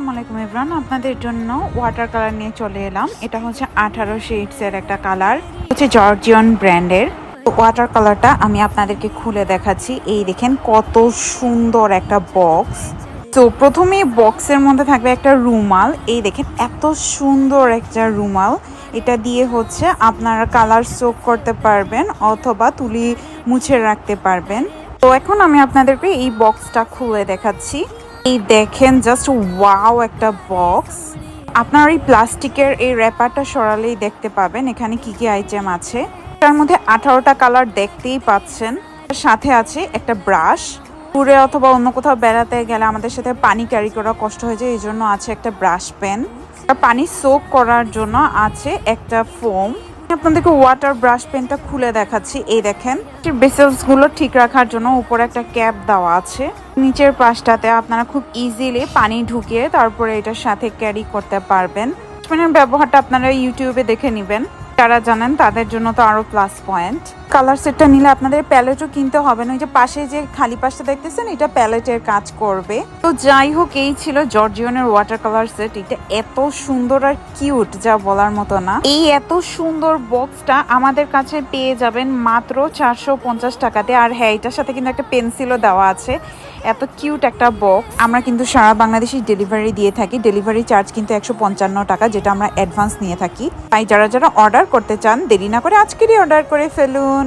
আসসালামু আলাইকুম এভরিওয়ান, আপনাদের জন্য ওয়াটার কালার নিয়ে চলে এলাম। এটা হচ্ছে 18 শেডসের একটা কালার, হচ্ছে জর্জিয়ান ব্র্যান্ডের। ওয়াটার কালারটা আমি আপনাদেরকে খুলে দেখাচ্ছি। এই দেখেন কত সুন্দর একটা বক্স। তো প্রথমেই বক্সের মধ্যে থাকবে একটা রুমাল। এই দেখেন এত সুন্দর একটা রুমাল। এটা দিয়ে হচ্ছে আপনারা কালার সোক করতে পারবেন অথবা তুলি মুছে রাখতে পারবেন। তো এখন আমি আপনাদেরকে এই বক্সটা খুলে দেখাচ্ছি। এই দেখেন জাস্ট ওয়াও একটা বক্স। আপনার এই প্লাস্টিকের এই র্যাপারটা সরালেই দেখতে পাবেন এখানে কি কি আইটেম আছে। তার মধ্যে 18টা কালার দেখতেই পাচ্ছেন। সাথে আছে একটা ব্রাশ। ট্যুরে অথবা অন্য কোথাও বেড়াতে গেলে আমাদের সাথে পানি ক্যারি করা কষ্ট হয়ে যায়, এই জন্য আছে একটা ব্রাশ পেন। পানি সোক করার জন্য আছে একটা ফোম। আপনাদেরকে ওয়াটার ব্রাশ পেনটা খুলে দেখাচ্ছি। এই দেখেন বেসেলস গুলো ঠিক রাখার জন্য উপরে একটা ক্যাপ দেওয়া আছে। নিচের পাশটাতে আপনারা খুব ইজিলি পানি ঢুকিয়ে তারপরে এটার সাথে ক্যারি করতে পারবেন। পেনের ব্যবহারটা আপনারা ইউটিউবে দেখে নেবেন, যারা জানেন তাদের জন্য তো আরো প্লাস পয়েন্ট। কালার সেটটা নিলে আপনাদের প্যালেটও কিনতে হবে না। ওই যে পাশে যে খালি পাশটা দেখতেছেন, এটা প্যালেটের কাজ করবে। তো যাই হোক, এই ছিল জর্জিয়ানের ওয়াটার কালার সেট। এটা এত সুন্দর আর কিউট যা বলার মতো না। এই এত সুন্দর বক্সটা আমাদের কাছে পেয়ে যাবেন মাত্র 450 টাকাতে। আর হ্যাঁ, এটার সাথে কিন্তু একটা পেন্সিলও দেওয়া আছে। এত কিউট একটা বক্স। আমরা কিন্তু সারা বাংলাদেশে ডেলিভারি দিয়ে থাকি। ডেলিভারি চার্জ কিন্তু 155 টাকা, যেটা আমরা অ্যাডভান্স নিয়ে থাকি। তাই যারা যারা অর্ডার করতে চান, দেরি না করে আজকেরই অর্ডার করে ফেলুন।